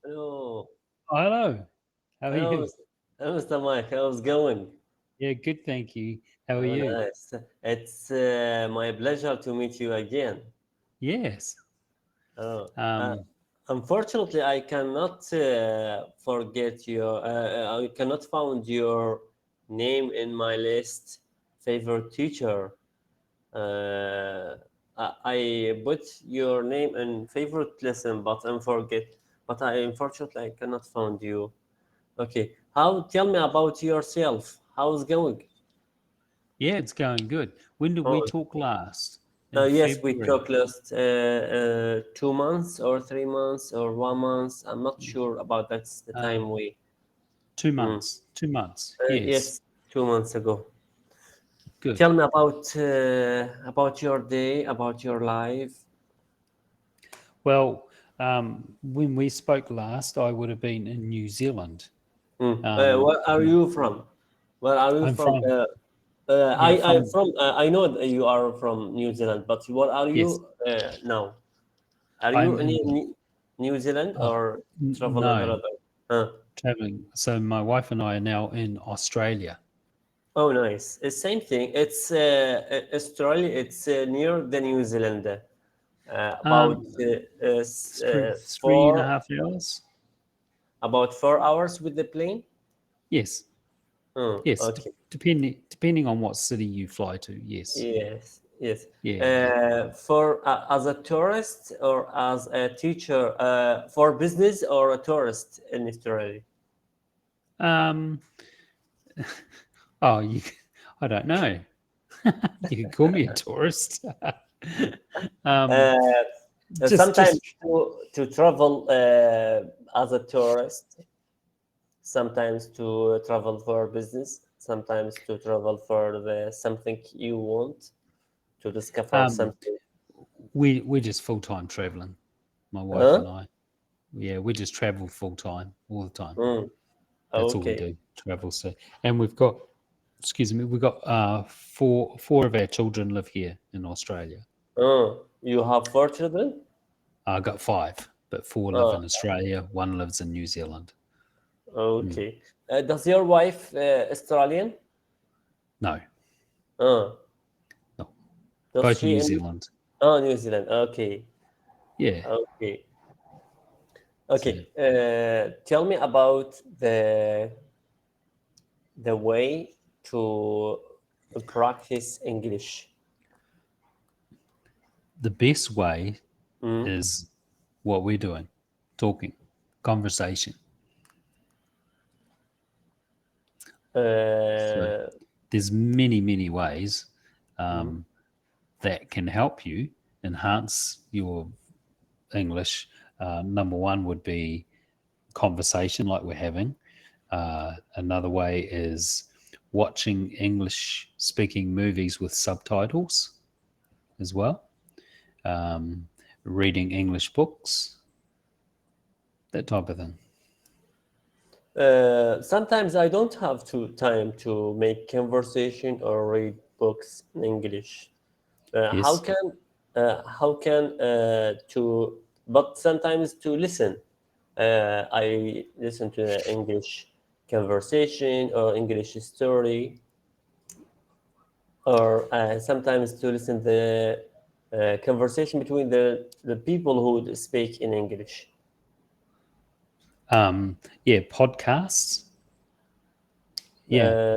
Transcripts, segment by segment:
Hello, Hello. How are hello, you? Mr. Mike. How's it going? Yeah, good, thank you. How are Oh, you? nice. It's my pleasure to meet you again. Yes. Oh, uh, Um, unfortunately, I cannot forget I cannot found your name in my list. Favorite teacher. I put your name in favorite lesson, but I forget. But I unfortunately I cannot find you. Okay. How? Tell me about yourself. How's it going? yeah, it's going good. When did we Oh, talk last? In yes, we February. talked last 2 months or 3 months or 1 month. I'm not sure about that's the Uh, time we. two Mm. months. 2 months. Yes. Yes, 2 months ago. Good. Tell me about your day, about your life. Well, when we spoke last, I would have been in New Zealand. Mm. Um, Where are you from? Where are you I'm from? from, yeah, I from, from. I know that you are from New Zealand, but what are yes, you now? Are you I'm in in, New Zealand oh, or travel no, another? Huh. traveling. So my wife and I are now in Australia. Oh, nice. It's same thing. It's Australia. It's near the New Zealand. About Um, three and a four half hours. about 4 hours with the plane. Yes. Oh, Yes, okay. depending on what city you fly to. Yes. Yes, yes. Yeah. For as a tourist or as a teacher, for business or a tourist in Australia. Um. Oh, I don't know. You could call me a tourist. um. Uh, Sometimes Just. to travel as a tourist, sometimes to travel for business, sometimes to travel for the something you want to discover Um. something. We're just full time traveling. My wife Huh? and I. Yeah, we just travel full time all the time. Mm, That's all we okay. do. Travel. So, and we've got. Excuse me. We've got four of our children live here in Australia. You have 4 children? I got five, but four live Uh, in Australia. One lives in New Zealand. Mm. okay. Does your wife Australian? No, Uh, no, does both she New in Zealand. New Zealand? Okay. Yeah. Okay. So Okay. Tell me about the way to practice English. the best way Mm. is what we're doing, talking, conversation. So Uh, there's many ways mm. um, that can help you enhance your English. Number one would be conversation, like we're having. Another way is watching English speaking movies with subtitles as well. Um, Reading English books, that type of thing. Sometimes I don't have time to make conversation or read books in English. Yes. How can to but sometimes to listen. I listen to the English conversation or English story, or sometimes to listen the conversation between the people who speak in English. Yeah, podcasts. Yeah, Uh,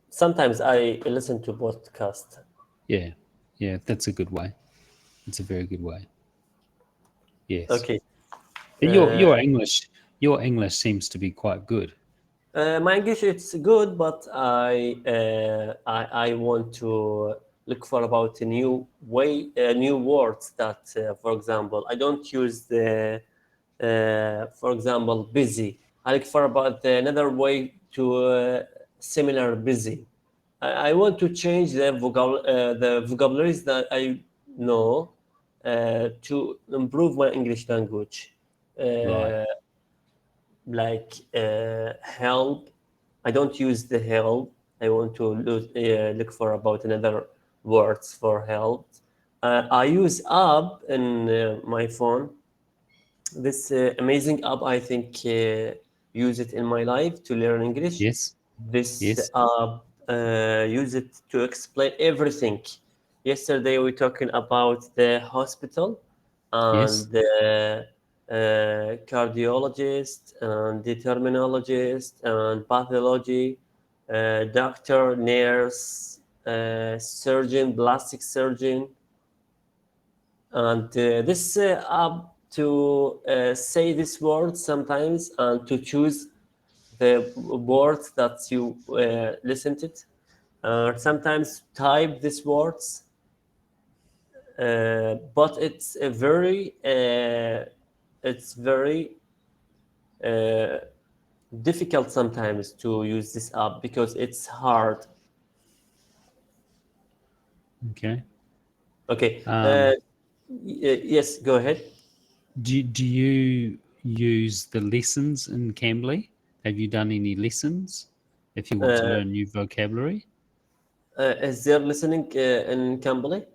Sometimes I listen to podcast. yeah, yeah. That's a good way. It's a very good way. Yes, Okay. but Uh, your English seems to be quite good. my English it's good, but I want to look for about a new way, new words that, for example, I don't use the, for example, busy. I look for about another way to similar busy. I want to change the vocabularies that I know to improve my English language. Right. Uh, like help. I don't use the help. I want to look for about another words for help. I use app in my phone. This amazing app, I think, use it in my life to learn English. Yes, This yes, app use it to explain everything. Yesterday we talking about the hospital and yes. the cardiologist and the terminologist and pathology, doctor, nurse, surgeon, plastic surgeon, and this app to say this word sometimes and to choose the words that you listen to it. Sometimes type these words, but it's very uh, difficult sometimes to use this app because it's hard. Okay. Okay. Um, Yes, go ahead. do you use the lessons in Cambly? Have you done any lessons if you want to Uh, learn new vocabulary? is there listening in Cambly?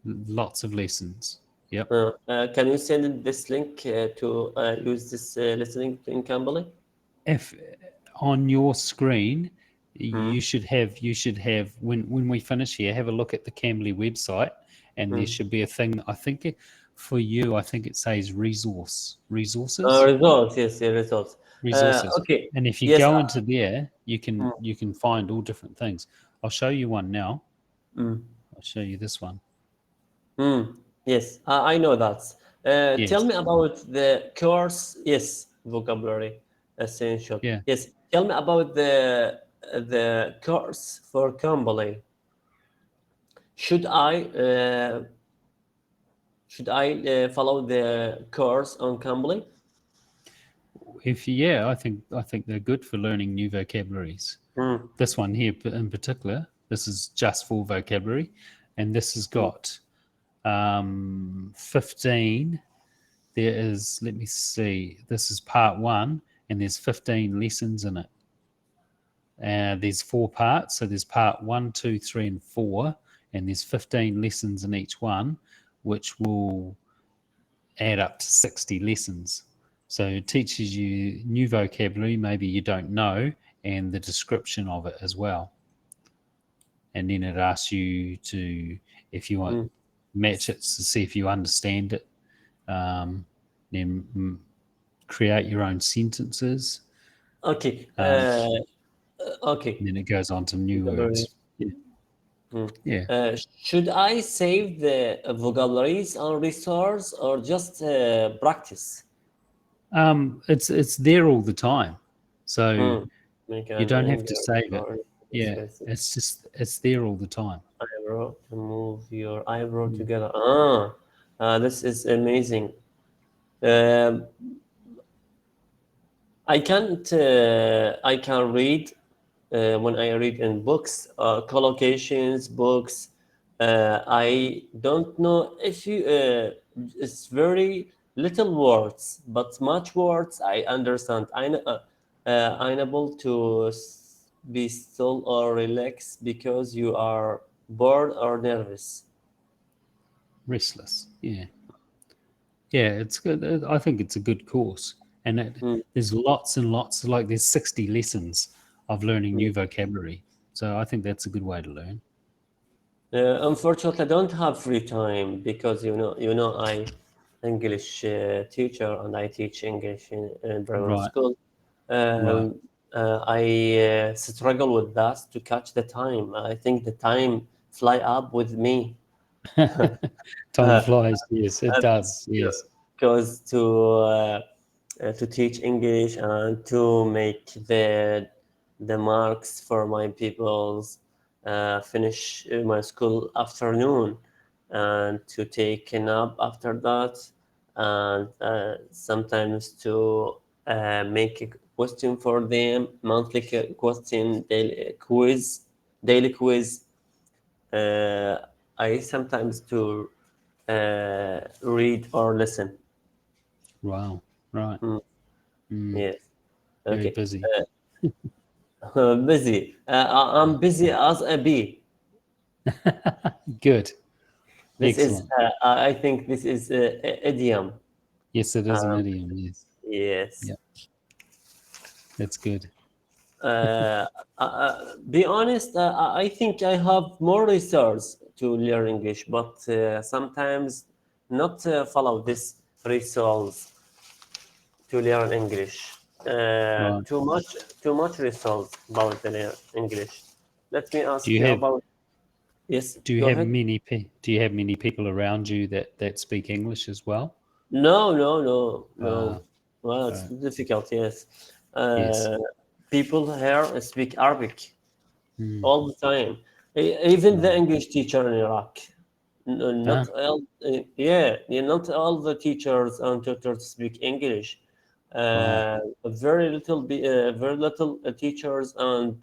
Lots of lessons. Yep. Can you send this link to use this listening in Cambly? If on your screen, Mm, you should have when we finish here, have a look at the Cambly website, and there mm. should be a thing. I think for you, I think it says resources, Results, yes, yeah, results. resources. Okay, And if you yes. go into there, you can Mm, you can find all different things. I'll show you one now. mm, I'll show you this one. mm. Yes, I know that. Tell Yes. me about the course. Yes, vocabulary essential. Yeah. Yes, tell me about the course for Cambly. Should I follow the course on Cambly? If yeah, I think they're good for learning new vocabularies. Mm, This one here in particular, this is just for vocabulary, and this has mm. got 15. There is, let me see, this is part one, and there's 15 lessons in it. There's four parts, so there's part one, two, three, and four, and there's 15 lessons in each one, which will add up to 60 lessons. So it teaches you new vocabulary, maybe you don't know, and the description of it as well. And then it asks you to, if you want, Mm. match it to see if you understand it. Um, then create your own sentences. Okay. Um, Okay. and then it goes on to new Vocabulary. words. Yeah, Hmm. yeah. Should I save the vocabularies on resource or just practice? It's there all the time, so Hmm. Make you an don't have to English save it. or Yeah, expensive it's there all the time. eyebrow to move your eyebrow Mm. together. This is amazing. Um, I can read when I read in books, collocations, books. I don't know if you. It's very little words, but much words I understand. I'm able to be still or relax because you are bored or nervous. Restless. Yeah, yeah. It's good. I think it's a good course, and Mm, there's lots and lots. Like there's 60 lessons of learning mm. new vocabulary. So I think that's a good way to learn. Unfortunately, I don't have free time because I English teacher and I teach English in primary Right, school. right. Um, I struggle with that to catch the time. I think the time fly up with me. Time Uh, flies. Yes, it does. Yes. Because to teach English and to make the marks for my peoples, finish my school afternoon, and to take a nap after that, and sometimes to make a question for them, monthly question, daily quiz. Uh, I sometimes to read or listen. Wow. Right. Mm, Mm, yes. very Okay. busy. Busy. I'm busy as a bee. Good. This is. Excellent. I think this is idiom. Yes, it is an Um, idiom. Yes. yes. Yeah, that's good. Uh, be honest, I think I have more resource to learn English, but sometimes not follow this resource to learn English. Right. Too much resource about the English. Let me Do ask you you have about. Yes, do you go have ahead. many people around you that speak English as well? No, no, no, no. Uh, Well, it's uh, difficult. Yes, yes. uh, people here speak Arabic Mm. all the time. Even the Right. English teacher in Iraq. Ah, Not all, not all the teachers and tutors speak English. right. Very little teachers and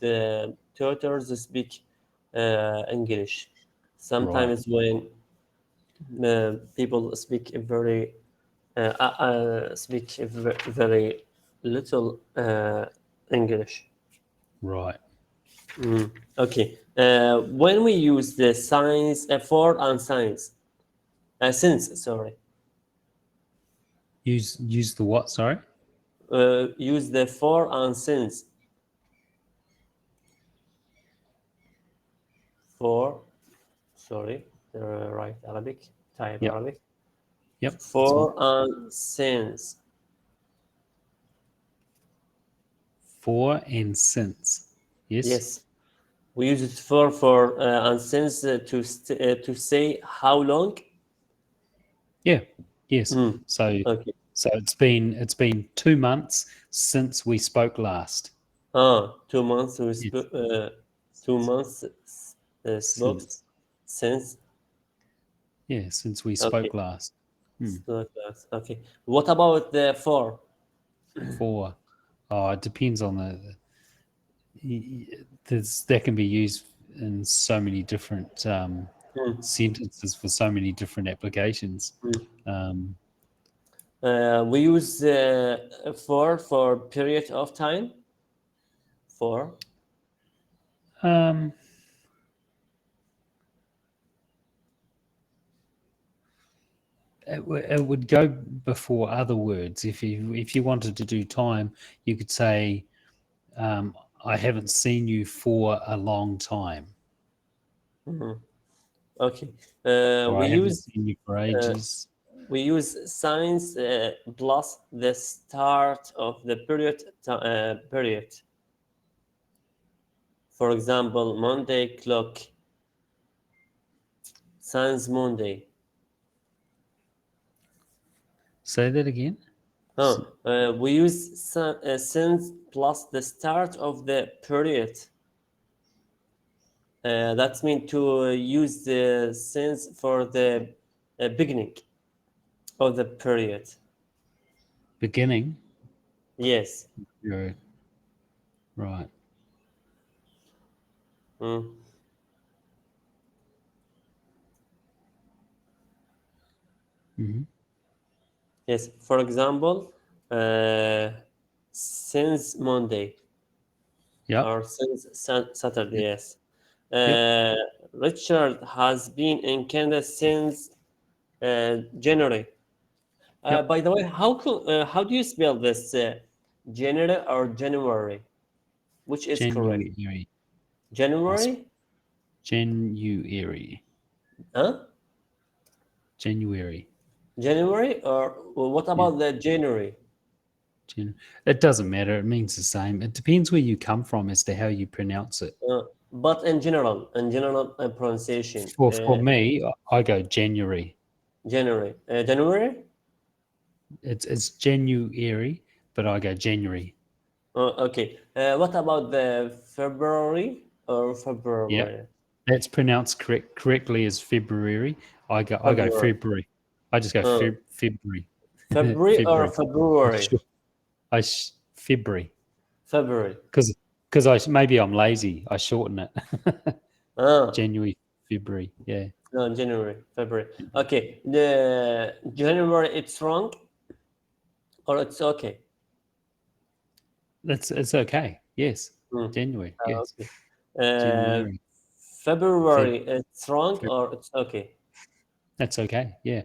tutors speak English. Right. Sometimes when people speak very little English. Right. Mm, okay. When we use the signs for and signs, since, sorry, Use the what? Sorry. use the for and since for, sorry, right Arabic, type Yep. Arabic, Yep. That's fine. for and since. For and since. Yes. Yes, we use it for and since to say how long. Yeah. Yes. Mm, So okay. it's been 2 months since we spoke last. 2 months 2 months spoke Since. since. Yeah, since we Okay. spoke last. Hmm. Okay. What about the for? For. Oh, it depends on that can be used in so many different Hmm. sentences for so many different applications. Hmm. Um, We use for period of time. For. um, it would go before other words. If you wanted to do time, you could say, um, "I haven't seen you for a long time," Mhm. Okay. or "I haven't seen you for Uh, ages." we use signs plus the start of the period. For example, Monday clock, signs Monday. Say that again. Huh. We use since plus the start of the period. That's mean to use the since for the beginning of the period. Beginning. Yes. You're right. Mm. Hmm. Yes. For example, uh, since Monday Yep. or since Saturday. Yep. Yes. Yep. Uh, Richard has been in Canada since January. Yep. By the way, how do you spell this? January or January? Which is correct? January. Us- January? January. Huh? January. January? Or what Yeah. about the January? It doesn't matter. It means the same. It depends where you come from as to how you pronounce it. But in general pronunciation, For me, I go January. January. January? It's January, but I go January. Okay. What about the February or Yeah, February? that's pronounced correctly as February. I go February. February. I just go Uh, February. February or February. February? February. February. Because maybe I'm lazy. I shorten it. Ah, January, February. Yeah, no, January, February. Okay. The January it's wrong or it's okay. it's okay. Yes, Hmm. January. Yes, Okay. Uh, January. Feb, February it's wrong Feb. or it's okay. That's okay. Yeah,